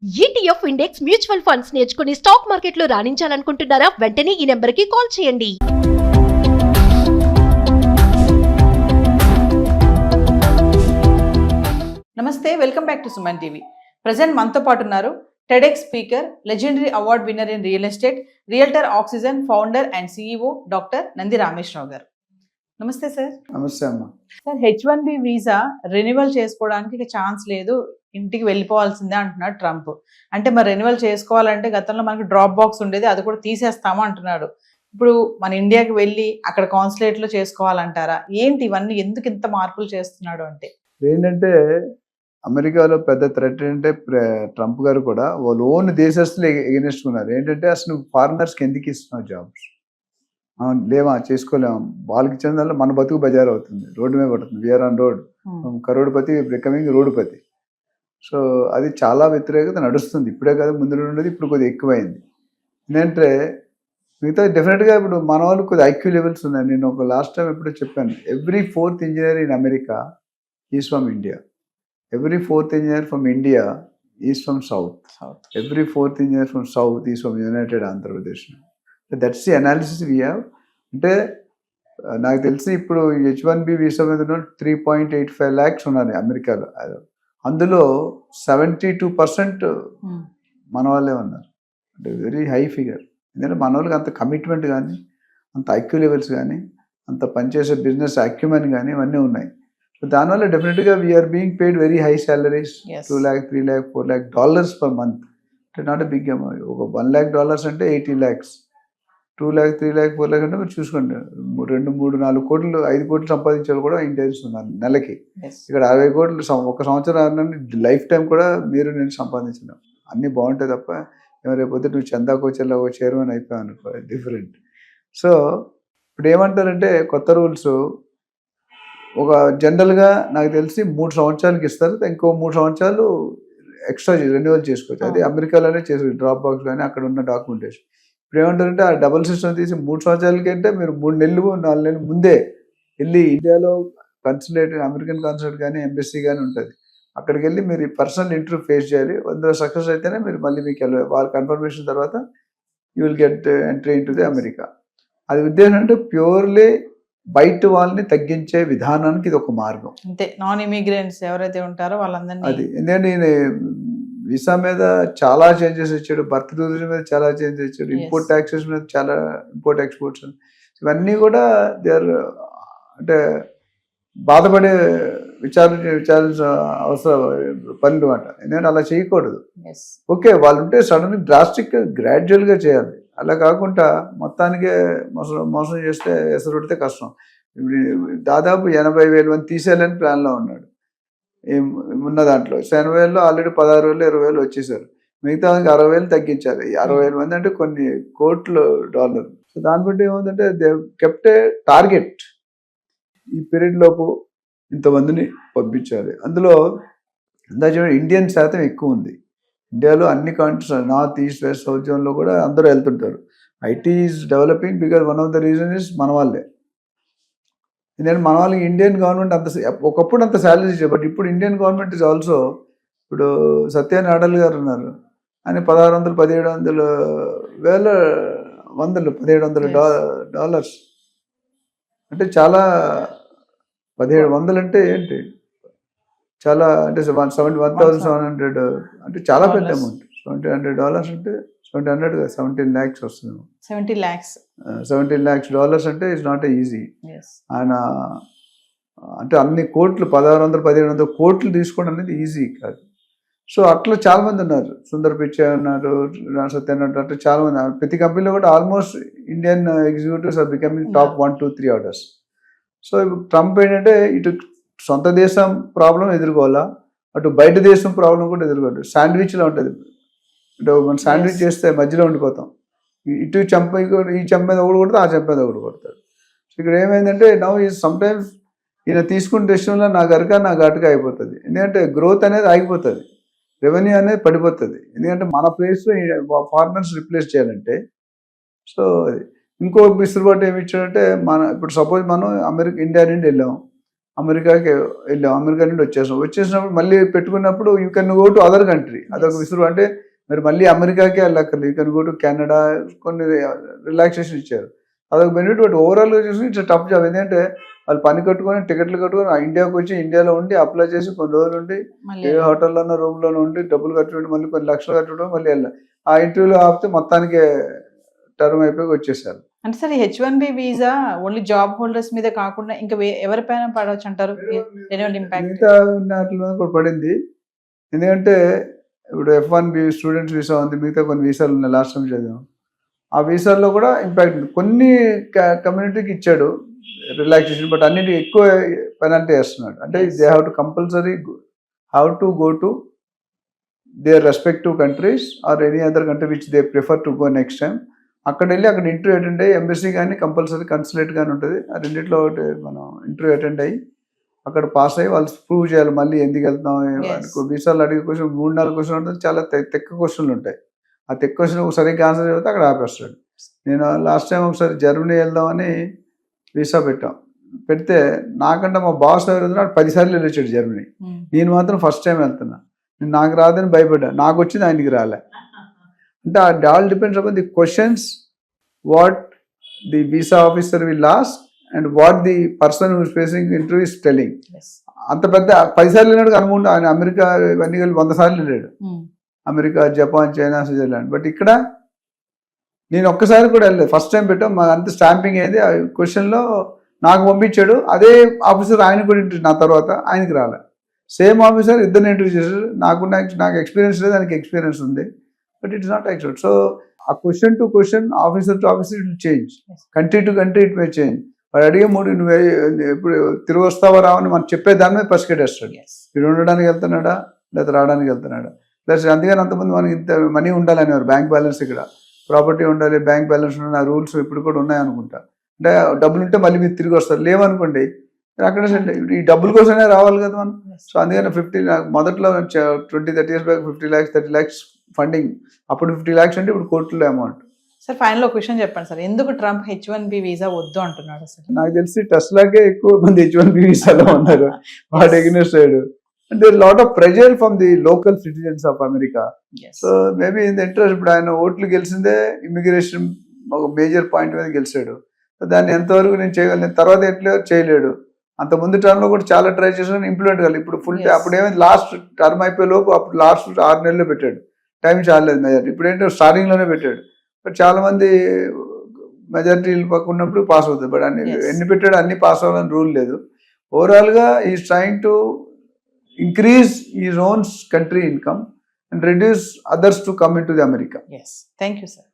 ETF index mutual funds నేర్చుకుని stock మార్కెట్లో రాణించాలనుకుంటున్నారా? వెంటనే ఈ నెంబర్కి కాల్ చేయండి. నమస్తే, welcome back to Suman TV. Present మనతో పాటు ఉన్నారు TEDx speaker, legendary award winner in real estate, realtor oxygen founder and CEO doctor Nandi Rameshwar Rao గారు. నమస్తే సార్. నమస్తే అమ్మా. సార్, H1B వీసా రెన్యువల్ చేసుకోవడానికి ఇక ఛాన్స్ లేదు, ఇంటికి వెళ్ళిపోవాల్సిందే అంటున్నాడు ట్రంప్. అంటే మరి రెన్యువల్ చేసుకోవాలంటే గతంలో మనకి డ్రాప్ బాక్స్ ఉండేది, అది కూడా తీసేస్తాము అంటున్నాడు. ఇప్పుడు మన ఇండియాకి వెళ్ళి అక్కడ కాన్సులేట్లో చేసుకోవాలంటారా? ఏంటి ఇవన్నీ, ఎందుకు ఇంత మార్పులు చేస్తున్నాడు అంటే? ఏంటంటే అమెరికాలో పెద్ద థ్రెట్ ఏంటంటే ట్రంప్ గారు కూడా వాళ్ళు ఓన్ దేశస్తులు ఎగెనిస్ట్ ఉన్నారు. ఏంటంటే అసలు ఫారినర్స్కి ఎందుకు ఇస్తున్నావు జాబ్స్, మనం లేవా చేసుకోలేము, వాళ్ళకి ఇచ్చిన దాంట్లో మన బతుకు బజార్ అవుతుంది, రోడ్డు మీద పడుతుంది. We're on road, crorepati becoming రోడ్డుపతి. సో అది చాలా వ్యతిరేకత నడుస్తుంది. ఇప్పుడే కాదు, ముందు ఉండేది, ఇప్పుడు కొద్దిగా ఎక్కువైంది. ఏంటంటే మిగతా డెఫినెట్గా ఇప్పుడు మన వాళ్ళు కొద్దిగా ఐక్యూ లెవెల్స్ ఉన్నాయి. నేను ఒక లాస్ట్ టైం ఎప్పుడో చెప్పాను, every 4th engineer in America is from India, every 4th engineer from India is from south, every 4th engineer from south is from United Andhra Pradesh. That's the analysis we have. అంటే నాకు తెలిసి ఇప్పుడు H1B visa మీద 3.85 lakhs ఉన్నారు అమెరికాలో. అందులో 72% మన వాళ్ళే ఉన్నారు. అంటే వెరీ హై ఫిగర్. ఎందుకంటే మన వాళ్ళకి అంత కమిట్మెంట్ కానీ, అంత ఐక్యూ లెవెల్స్ కానీ, అంత పనిచేసే బిజినెస్ అక్యుమెన్ కానీ ఇవన్నీ ఉన్నాయి. సో దానివల్ల డెఫినెట్గా we're being paid very high salaries, $2 lakh, $3 lakh, $4 lakh per month. అంటే నాట్ ఎ బిగ్ అమౌంట్. ఒక $1 lakh అంటే 80 lakhs, $2 lakh, $3 lakh, $4 lakh అంటే మీరు చూసుకోండి, 2, 3, 4 కోట్లు, 5 కోట్లు సంపాదించే వాళ్ళు కూడా ఇండియన్స్ ఉన్నారు నెలకి. ఇక్కడ 60 కోట్లు ఒక సంవత్సరం లైఫ్ టైం కూడా మీరు నేను సంపాదించినాం. అన్నీ బాగుంటాయి తప్ప రేపొద్దు నువ్వు చందాకో చెల్లాకో చైర్మన్ అయిపోయావు అనుకో, డిఫరెంట్. సో ఇప్పుడు ఏమంటారంటే కొత్త రూల్స్ ఒక జనరల్గా నాకు తెలిసి 3 సంవత్సరాలకి ఇస్తారు, ఇంకో 3 సంవత్సరాలు ఎక్స్ట్రా రెన్యువల్ చేసుకోవచ్చు. అది అమెరికాలోనే చేసుకోవచ్చు, డ్రాప్ బాక్స్ కానీ అక్కడ ఉన్న డాక్యుమెంటేషన్. ఇప్పుడు ఏమంటారంటే ఆ డబుల్ సిస్టమ్ తీసి 3 సంవత్సరాలకి అంటే మీరు 3 నెలలు 4 నెలలు ముందే వెళ్ళి ఇండియాలో కన్సులేట్, అమెరికన్ కన్సులేట్ కానీ ఎంబసీ కానీ ఉంటుంది, అక్కడికి వెళ్ళి మీరు పర్సనల్ ఇంటర్వ్యూ ఫేస్ చేయాలి. అందులో సక్సెస్ అయితేనే మీరు మళ్ళీ మీకు వెళ్ళాలి. వాళ్ళ కన్ఫర్మేషన్ తర్వాత you will get entry in to the America. అది ఉద్దేశం అంటే ప్యూర్లీ బయట వాళ్ళని తగ్గించే విధానానికి ఇది ఒక మార్గం. అంతే, నాన్ ఇమిగ్రెంట్స్ ఎవరైతే ఉంటారో వాళ్ళందరినీ. అది ఎందుకంటే నేను వీసా మీద చాలా చేంజెస్ ఇచ్చాడు, బర్త్ టూరిజం మీద చాలా చేంజెస్ ఇచ్చాడు, ఇంపోర్ట్ ట్యాక్సెస్ మీద చాలా, ఇంపోర్ట్ ఎక్స్పోర్ట్స్ ఇవన్నీ కూడా దే ఆర్ అంటే బాధపడే విచారించిన అవసరం పనులు అన్నమాట. ఎందుకంటే అలా చేయకూడదు. ఓకే, వాళ్ళు ఉంటే సడన్గా డ్రాస్టిక్ గ్రాడ్యువల్గా చేయాలి. అలా కాకుండా మొత్తానికే మోసం చేస్తే ఎసరు పెడితే కష్టం. దాదాపు 80,000 మంది తీసేయాలని ప్లాన్లో ఉన్నాడు. ఉన్న దాంట్లో 80,000లో ఆల్రెడీ 16,000, 20,000 వచ్చేసారు. మిగతా 60,000 తగ్గించాలి. 60,000 మంది అంటే కొన్ని $1,00,00,000. సో దాన్ని బట్టి ఏముందంటే దే కెప్ట్ ఏ టార్గెట్, ఈ పీరియడ్ లోపు ఇంతమందిని పంపించాలి. అందులో ఇండియన్ శాతం ఎక్కువ ఉంది. ఇండియాలో అన్ని countries, north, east, west, south జోన్లో కూడా అందరూ వెళ్తుంటారు. IT is developing because one of the reason is మన వాళ్ళే. ఎందుకంటే మన వాళ్ళకి ఇండియన్ గవర్నమెంట్ అంత ఒకప్పుడు అంత శాలరీ ఇచ్చారు, బట్ ఇప్పుడు ఇండియన్ గవర్నమెంట్ ఇస్ ఆల్సో. ఇప్పుడు సత్యనారాయణ గారు ఉన్నారు, ఆయన $1,600, $1,700 అంటే చాలా. 1,700 అంటే ఏంటి, చాలా అంటే $1,700 అంటే చాలా పెద్ద అమౌంట్. $1,700 అంటే 17 lakhs వస్తుంది. 70 lakhs, $17 lakhs అంటే ఇట్స్ నాట్ ఈజీ. ఆయన అంటే అన్ని కోట్లు, 1,600, 1,700 కోట్లు తీసుకోవడం అనేది ఈజీ కాదు. సో అట్లా చాలా మంది ఉన్నారు. సుందర్ పిచ్చే ఉన్నారు, సత్యనారాయణ, అంటే చాలా మంది. ప్రతి కంపెనీలో కూడా almost Indian executives are becoming top 1, 2, 3 orders. So ఇప్పుడు ట్రంప్ ఏంటంటే ఇటు సొంత దేశం ప్రాబ్లం ఎదుర్కోవాలా, అటు బయట దేశం ప్రాబ్లం కూడా ఎదుర్కోవాలి. శాండ్విచ్లో ఉంటుంది. అంటే మనం శాండ్విచ్ చేస్తే మధ్యలో ఉండిపోతాం. ఇటు చెంప, ఈ చెంప మీద ఒకటి కొడతాడు, ఆ చెంప మీద ఒకటి కొడతాడు. సో ఇక్కడ ఏమైందంటే నౌ ఈ సమ్టైమ్స్ ఈయన తీసుకున్న డెసిషన్లో నా గటుక అయిపోతుంది. ఎందుకంటే గ్రోత్ అనేది ఆగిపోతుంది, రెవెన్యూ అనేది పడిపోతుంది. ఎందుకంటే మన ప్లేస్లో ఫారినర్స్ రిప్లేస్ చేయాలంటే. సో ఇంకో విసులుబాటు ఏమి ఇచ్చాడంటే, ఇప్పుడు సపోజ్ మనం ఇండియా నుండి వెళ్ళాం, అమెరికాకి వెళ్ళాం, అమెరికా నుండి వచ్చేసినప్పుడు మళ్ళీ పెట్టుకున్నప్పుడు you can go to other country, అదొక విసురు. అంటే మీరు మళ్ళీ అమెరికాకే వెళ్ళక్కర్లేదు, you can go to Canada, కొన్ని రిలాక్సేషన్ ఇచ్చారు, అదొక బెనిఫిట్. బట్ ఓవరాల్గా చూసి ఇట్స్ టఫ్ జాబ్. ఎందుకంటే వాళ్ళు పని కట్టుకొని టికెట్లు కట్టుకొని ఇండియాకి వచ్చి ఇండియాలో ఉండి అప్లై చేసి కొన్ని రోజులు ఉండి ఏ హోటల్లోనో రూమ్లోనో ఉండి డబ్బులు కట్టుకుంటే మళ్ళీ కొన్ని లక్షలు కట్టడం మళ్ళీ వెళ్ళాలి. ఆ ఇంటర్వ్యూలో ఆపితే మొత్తానికి టర్మ్ అయిపోయి వచ్చేసారు. అంటే sir H1B visa only job holders మీద కాకుండా ఇంకా ఎవరిపైన పడవచ్చు అంటారు రెన్యువల్ ఇంపాక్ట్? మిగతా వాటి మీద కూడా పడింది. ఎందుకంటే ఇప్పుడు F1B స్టూడెంట్స్ వీసా ఉంది, మిగతా కొన్ని వీసాలు ఉన్నాయి, లాస్ట్ టైం చదివాం. ఆ వీసాల్లో కూడా ఇంపాక్ట్ ఉంది. కొన్ని కమ్యూనిటీకి ఇచ్చాడు రిలాక్సేషన్, బట్ అన్నిటికీ ఎక్కువ పెనాల్టీ వేస్తున్నాడు. అంటే they have to compulsory go to their respective countries or any other country which they prefer to go next time. అక్కడ వెళ్ళి అక్కడ ఇంటర్వ్యూ అటెండ్ అయ్యి ఎంబసీ కానీ కంపల్సరీ కన్సులేట్ కానీ ఉంటుంది, ఆ రెండింటిలో ఒకటి మనం ఇంటర్వ్యూ అటెండ్ అయ్యి అక్కడ పాస్ అయ్యి వాళ్ళు ప్రూవ్ చేయాలి మళ్ళీ ఎందుకు వెళ్తున్నాం. వీసాలు అడిగే క్వశ్చన్ 3-4 క్వశ్చన్ ఉంటుంది, చాలా తెక్క క్వశ్చన్లు ఉంటాయి. ఆ తెక్క క్వశ్చన్ సరిగ్గా ఆన్సర్ చెబితే అక్కడ ఆపేస్తాడు. నేను లాస్ట్ టైం ఒకసారి జర్మనీ వెళ్దామని వీసా పెడితే నాకంటే మా బాస్ ఎవరు 10 సార్లు వెళ్ళొచ్చాడు జర్మనీ. నేను మాత్రం ఫస్ట్ టైం వెళ్తున్నా, నాకు రాదని భయపడ్డా, నాకు వచ్చింది ఆయనకి రాలే. అంటే all depends upon the questions what the visa officer will ask and what the person who is facing interview is telling. అంత పెద్ద 10 సార్లు వెళ్ళాడు అనుకుంటా, ఆయన అమెరికా ఇవన్నీ కలిపి 100 సార్లు వెళ్ళాడు, America, Japan, China, Switzerland. But ఇక్కడ నేను ఒక్కసారి కూడా వెళ్ళలేదు, ఫస్ట్ టైం పెట్టాం. మా అంత స్టాంపింగ్ అయింది, ఆ క్వశ్చన్లో నాకు పంపించాడు. అదే ఆఫీసర్ ఆయన కూడా ఇంటర్వ్యూ, నా తర్వాత ఆయనకి రాలే. సేమ్ ఆఫీసర్ ఇద్దరిని ఇంటర్వ్యూ చేశారు. నాకు ఎక్స్పీరియన్స్ లేదు, దానికి ఎక్స్పీరియన్స్ ఉంది, but it is not accept. So ఆ question to question, officer to officer it will change, country to country it may change. వాడు అడిగే నువ్వు ఇప్పుడు తిరిగి వస్తావా రావని మనం చెప్పే దాని మీద పసిగట్టేస్తాడు. వీడు ఉండడానికి వెళ్తున్నాడా లేదా రావడానికి వెళ్తున్నాడా. ప్లస్ అందుకని అంతమంది మనకి ఇంత మనీ ఉండాలనేవారు, బ్యాంక్ బ్యాలెన్స్, ఇక్కడ ప్రాపర్టీ ఉండాలి, బ్యాంక్ బ్యాలెన్స్ ఉండాలి, ఆ రూల్స్ ఇప్పుడు కూడా ఉన్నాయనుకుంటా. అంటే డబ్బులు ఉంటే మళ్ళీ మీరు తిరిగి వస్తారు, లేవనుకోండి అక్కడ ఈ డబ్బుల కోసమే రావాలి కదా మనం. సో అందుకని 50 మొదట్లో 20-30 years back 50 lakhs 30 lakhs funding, అప్పుడు 50 lakhs అంటే ఇప్పుడు కోర్టులో అమౌంట్. సార్ ఫైనల్ ఒక క్వశ్చన్ చెప్పండి సార్, ఎందుకు ట్రంప్ H1B వీసా వద్దు అంటున్నాడు? అసలు నాకు తెలిసి టెస్లాకే ఎక్కువ మంది H1B వీసాలో ఉన్నారు, వాడు against side. And there is a lot of pressure from the local citizens of America. Yes. So maybe in the interest, ఇప్పుడు ఆయన ఓట్లు గెలిచిందే ఇమిగ్రేషన్ ఒక మేజర్ పాయింట్ మీద గెలిచాడు. దాన్ని ఎంతవరకు నేను చేయగలను, తర్వాత ఎట్లా చేయలేడు. అంత ముందు టర్మ్లో కూడా చాలా ట్రై చేసాను, ఇంప్లిమెంట్ కాలేదు. ఇప్పుడు ఫుల్ అప్పుడు ఏమైంది, లాస్ట్ టర్మ్ అయిపోయే లోపు అప్పుడు లాస్ట్ 6 నెలల్లో పెట్టాడు, టైం చాలేదు మెజారిటీ. ఇప్పుడు ఏంటంటే స్టార్టింగ్లోనే పెట్టాడు. బట్ చాలా మంది మెజారిటీలు పక్క ఉన్నప్పుడు పాస్ అవుతుంది, బట్ ఎన్ని పెట్టాడు అన్ని పాస్ అవ్వాలని రూల్ లేదు. ఓవరాల్గా is trying to increase his own country income and reduce others to come into the America. Yes. Thank you, sir.